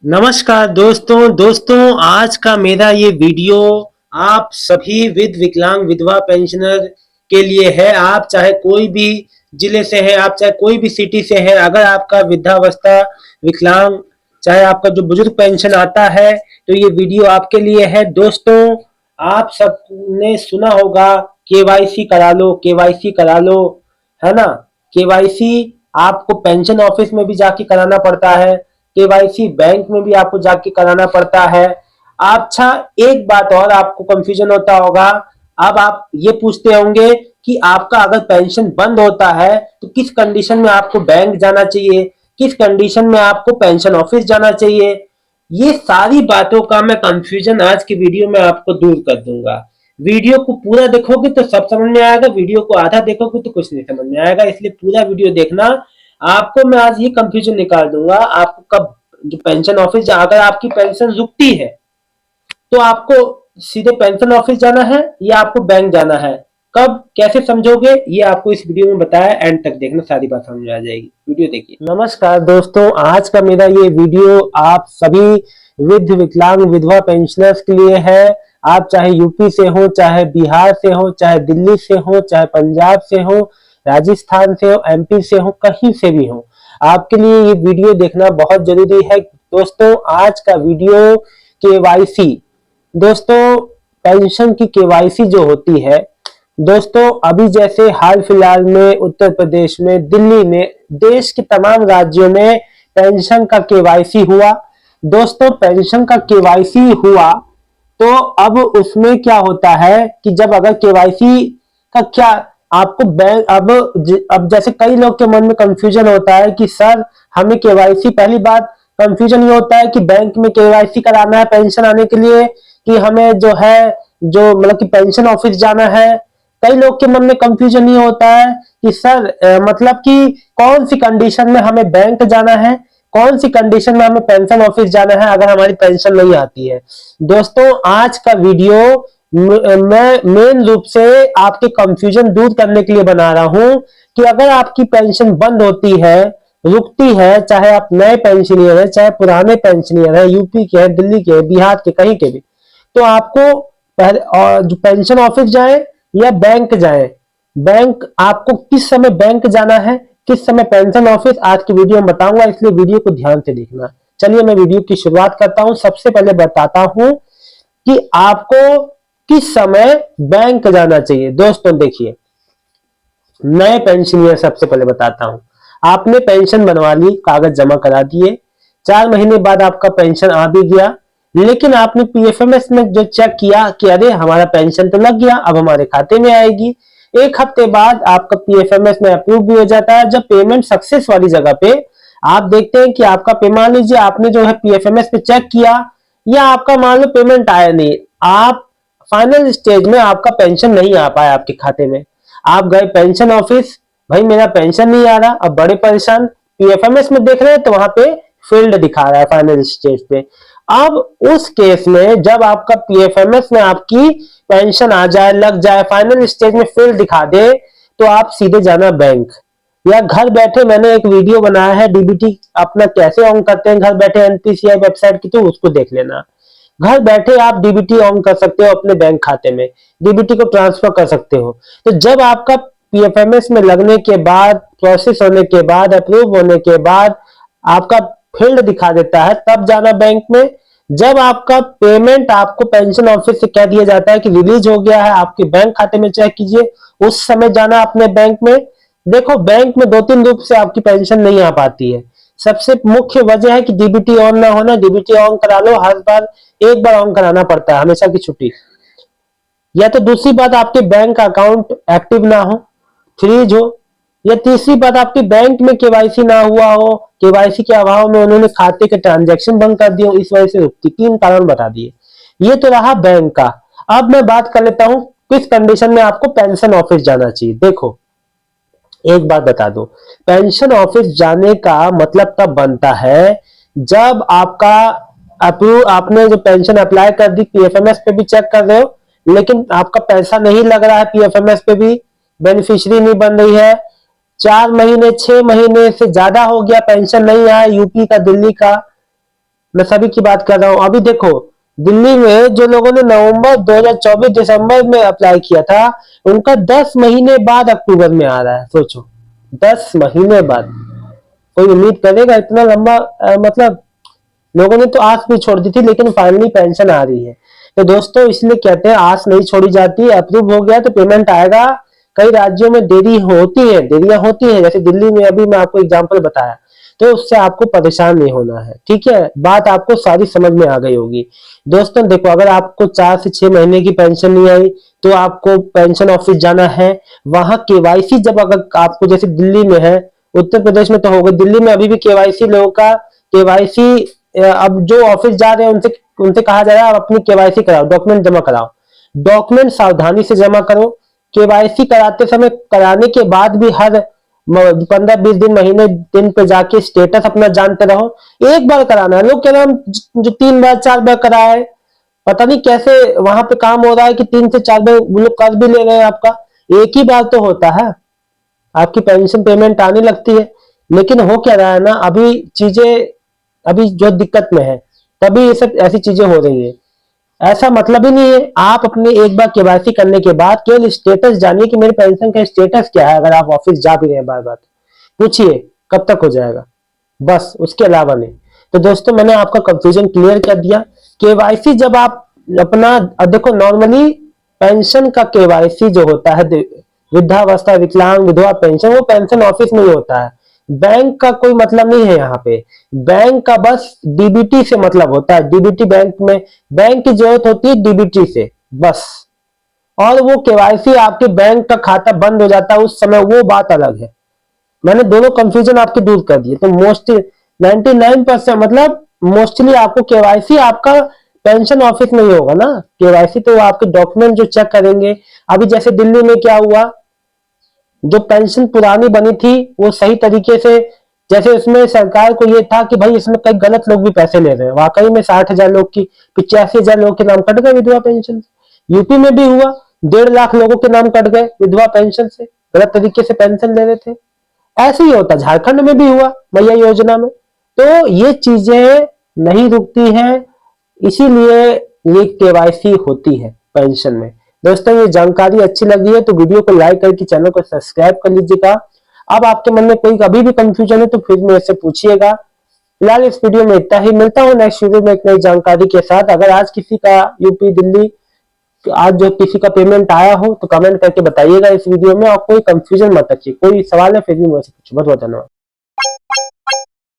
नमस्कार दोस्तों आज का मेरा ये वीडियो आप सभी विकलांग विधवा पेंशनर के लिए है। आप चाहे कोई भी जिले से है, आप चाहे कोई भी सिटी से है, अगर आपका वृद्धावस्था विकलांग चाहे आपका जो बुजुर्ग पेंशन आता है तो ये वीडियो आपके लिए है। दोस्तों, आप सबने सुना होगा केवाईसी करा लो, केवाईसी करा लो, है ना। केवाईसी आपको पेंशन ऑफिस में भी जाके कराना पड़ता है, केवाईसी बैंक में भी आपको जाके कराना पड़ता है। अच्छा, एक बात और आपको कंफ्यूजन होता होगा। अब आप ये पूछते होंगे कि आपका अगर पेंशन बंद होता है तो किस कंडीशन में आपको बैंक जाना चाहिए, किस कंडीशन में आपको पेंशन ऑफिस जाना चाहिए। ये सारी बातों का मैं कंफ्यूजन आज की वीडियो में आपको दूर कर दूंगा। वीडियो को पूरा देखोगे तो सब समझ में आएगा, वीडियो को आधा देखोगे तो कुछ नहीं समझ में आएगा, इसलिए पूरा वीडियो देखना। आपको मैं आज ये कंफ्यूजन निकाल दूंगा। आपको कब जो पेंशन ऑफिस, अगर आपकी पेंशन रुकती है तो आपको सीधे पेंशन ऑफिस जाना है या आपको बैंक जाना है, कब कैसे समझोगे ये आपको इस वीडियो में बताया। एंड तक देखना, सारी बात समझ में आ जाएगी। वीडियो देखिए। नमस्कार दोस्तों, आज का मेरा ये वीडियो आप सभी वृद्ध विकलांग विधवा पेंशनर्स के लिए है। आप चाहे यूपी से हो, चाहे बिहार से हो, चाहे दिल्ली से हो, चाहे पंजाब से हो, राजस्थान से हो, एमपी से हो, कहीं से भी हो, आपके लिए ये वीडियो देखना बहुत जरूरी है। दोस्तों, आज का वीडियो केवाईसी, दोस्तों पेंशन की केवाईसी जो होती है, दोस्तों अभी जैसे हाल फिलहाल में उत्तर प्रदेश में, दिल्ली में, देश के तमाम राज्यों में पेंशन का केवाईसी हुआ। दोस्तों पेंशन का केवाईसी हुआ तो अब उसमें क्या होता है कि जब अगर केवाईसी का क्या आपको बैंक अब जैसे कई लोग के मन में कंफ्यूजन होता है कि सर हमें केवाईसी, पहली बात कंफ्यूजन ये होता है कि बैंक में केवाईसी कराना है पेंशन आने के लिए, कि हमें जो है जो मतलब कि पेंशन ऑफिस जाना है। कई लोग के मन में कंफ्यूजन ये होता है कि सर मतलब कि कौन सी कंडीशन में हमें बैंक जाना है, कौन सी कंडीशन में हमें पेंशन ऑफिस जाना है अगर हमारी पेंशन नहीं आती है। दोस्तों आज का वीडियो मैं मेन रूप से आपके कंफ्यूजन दूर करने के लिए बना रहा हूं कि अगर आपकी पेंशन बंद होती है, रुकती है, चाहे आप नए पेंशनियर है, चाहे पुराने पेंशनियर है, यूपी के हैं, दिल्ली के, बिहार के, कहीं के भी, तो आपको पहले और जो पेंशन ऑफिस जाए या बैंक जाए, बैंक आपको किस समय बैंक जाना है, किस समय पेंशन ऑफिस, आज की वीडियो में बताऊंगा, इसलिए वीडियो को ध्यान से देखना। चलिए मैं वीडियो की शुरुआत करता हूं। सबसे पहले बताता हूं कि आपको किस समय बैंक जाना चाहिए। दोस्तों देखिए, नए पेंशनियर सबसे पहले बताता हूं। आपने पेंशन बनवा ली, कागज जमा करा दिए, 4 महीने बाद आपका पेंशन आ भी गया, लेकिन आपने पीएफएमएस में जो चेक किया कि अरे हमारा पेंशन तो लग गया, अब हमारे खाते में आएगी। 1 हफ्ते बाद आपका पीएफएमएस में अप्रूव भी हो जाता है। जब पेमेंट सक्सेस वाली जगह पे आप देखते हैं कि आपका मान लीजिए आपने जो है पीएफएमएस पे चेक किया, या आपका मान लो पेमेंट आया नहीं, आप फाइनल स्टेज में आपका पेंशन नहीं आ पाया आपके खाते में, आप गए पेंशन ऑफिस, भाई मेरा पेंशन नहीं आ रहा, अब बड़े परेशान, पीएफएमएस में देख रहे हैं तो वहां पे फील्ड दिखा रहा है फाइनल स्टेज पे। अब उस केस में जब आपका पीएफएमएस में आपकी पेंशन आ जाए, लग जाए, फाइनल स्टेज में फील्ड दिखा दे, तो आप सीधे जाना बैंक, या घर बैठे मैंने एक वीडियो बनाया है डीबीटी अपना कैसे ऑन करते हैं घर बैठे, एनपीसीआई वेबसाइट की, तो उसको देख लेना। घर बैठे आप डीबीटी ऑन कर सकते हो, अपने बैंक खाते में डीबीटी को ट्रांसफर कर सकते हो। तो जब आपका पीएफएमएस में लगने के बाद, प्रोसेस होने के बाद, अप्रूव होने के बाद आपका फील्ड दिखा देता है, तब जाना बैंक में। जब आपका पेमेंट आपको पेंशन ऑफिस से कह दिया जाता है कि रिलीज हो गया है, आपके बैंक खाते में चेक कीजिए, उस समय जाना अपने बैंक में। देखो बैंक में 2-3 रूप से आपकी पेंशन नहीं आ पाती है। सबसे मुख्य वजह है कि डीबीटी ऑन ना होना। डीबीटी ऑन करा लो, हर बार एक बार ऑन कराना पड़ता है, हमेशा की छुट्टी। या तो दूसरी बात आपके बैंक अकाउंट एक्टिव ना हो, फ्रीज हो, या तीसरी बात आपके बैंक में केवाईसी ना हुआ हो, केवाईसी के अभाव में उन्होंने खाते के ट्रांजैक्शन बंद कर दिए हो, इस वजह से रुकती। 3 कारण बता दिए। ये तो रहा बैंक का। अब मैं बात कर लेता हूं किस कंडीशन में आपको पेंशन ऑफिस जाना चाहिए। देखो एक बात बता दो, पेंशन ऑफिस जाने का मतलब तब बनता है जब आपका अप्रूव, आपने जो पेंशन अप्लाई कर दी, पीएफएमएस पे भी चेक कर रहे हो, लेकिन आपका पैसा नहीं लग रहा है, पीएफएमएस पे भी बेनिफिशियरी नहीं बन रही है, 4 महीने 6 महीने से ज्यादा हो गया पेंशन नहीं आया, यूपी का, दिल्ली का, मैं सभी की बात कर रहा हूँ। अभी देखो दिल्ली में जो लोगों ने नवंबर 2024 दिसंबर में अप्लाई किया था, उनका 10 महीने बाद अक्टूबर में आ रहा है। सोचो 10 महीने बाद। कोई उम्मीद करेगा इतना लंबा? मतलब लोगों ने तो आस भी छोड़ दी थी, लेकिन फाइनली पेंशन आ रही है। तो दोस्तों इसलिए कहते हैं आस नहीं छोड़ी जाती, अप्रूव हो गया तो पेमेंट आएगा। कई राज्यों में देरी होती है, देरियां होती है, जैसे दिल्ली में अभी मैं आपको एग्जांपल बताया, तो उससे आपको परेशान नहीं होना है। ठीक है, बात आपको सारी समझ में आ गई होगी। दोस्तों देखो, अगर आपको 4 से 6 महीने की पेंशन नहीं आई तो आपको पेंशन ऑफिस जाना है। वहां केवाईसी, जब अगर आपको जैसे दिल्ली में है, उत्तर प्रदेश में तो होगा, दिल्ली में अभी भी केवाईसी लोगों का केवाईसी, अब जो ऑफिस जा रहे हैं उनसे उनसे कहा जा रहा है आप अपनी केवाईसी कराओ, डॉक्यूमेंट जमा कराओ। डॉक्यूमेंट सावधानी से जमा करो। केवाईसी कराते समय, कराने के बाद भी हर 15-20 दिन, महीने दिन पे जाके स्टेटस अपना जानते रहो। एक बार कराना है, लोग कह रहे हैं जो 3 बार 4 बार कराए, पता नहीं कैसे वहां पे काम हो रहा है कि 3 से 4 बार वो लोग कर भी ले रहे हैं आपका। एक ही बार तो होता है, आपकी पेंशन पेमेंट आने लगती है। लेकिन हो क्या रहा है ना, अभी चीजें, अभी जो दिक्कत में है तभी ये सब ऐसी चीजें हो रही है। ऐसा मतलब ही नहीं है। आप अपने एक बार केवाईसी करने के बाद केवल स्टेटस जानिए कि मेरे पेंशन का स्टेटस क्या है। अगर आप ऑफिस जा भी रहे हैं, बार बार पूछिए कब तक हो जाएगा, बस उसके अलावा नहीं। तो दोस्तों मैंने आपका कंफ्यूजन क्लियर कर दिया। केवाईसी जब आप अपना, देखो नॉर्मली पेंशन का केवाईसी जो होता है, वृद्धावस्था, विकलांग, विधवा पेंशन, वो पेंशन ऑफिस में ही होता है। बैंक का कोई मतलब नहीं है यहाँ पे। बैंक का बस डीबीटी से मतलब होता है। डीबीटी बैंक में, बैंक की जरूरत होती है डीबीटी से बस। और वो केवाईसी आपके बैंक का खाता बंद हो जाता है उस समय, वो बात अलग है। मैंने दोनों कंफ्यूजन आपके दूर कर दिए। तो मोस्टली 99% मतलब मोस्टली आपको केवाईसी आपका पेंशन ऑफिस में ही होगा ना। केवाईसी तो आपके डॉक्यूमेंट जो चेक करेंगे। अभी जैसे दिल्ली में क्या हुआ, जो पेंशन पुरानी बनी थी वो सही तरीके से, जैसे इसमें सरकार को ये था कि भाई इसमें कई गलत लोग भी पैसे ले रहे हैं, वाकई में 60,000 लोग की, 85,000 लोग के नाम कट गए विधवा पेंशन से। यूपी में भी हुआ, 1.5 लाख लोगों के नाम कट गए विधवा पेंशन से, गलत तरीके से पेंशन ले रहे थे। ऐसे ही होता, झारखंड में भी हुआ मैया योजना में। तो ये चीजें नहीं रुकती हैं, इसीलिए ये केवाईसी होती है पेंशन में। दोस्तों ये जानकारी अच्छी लगी है तो वीडियो को लाइक करके चैनल को सब्सक्राइब कर लीजिएगा। अब आपके मन में कोई कभी भी कंफ्यूजन है तो फिर मेरे से पूछिएगा। फिलहाल इस वीडियो में इतना ही, मिलता हूँ नेक्स्ट वीडियो में एक नई जानकारी के साथ। अगर आज किसी का यूपी दिल्ली, आज जो किसी का पेमेंट आया हो तो कमेंट करके बताइएगा इस वीडियो में। और कोई कंफ्यूजन मत रखिए, कोई सवाल है फिर भी मुझसे पूछो। बहुत बहुत धन्यवाद।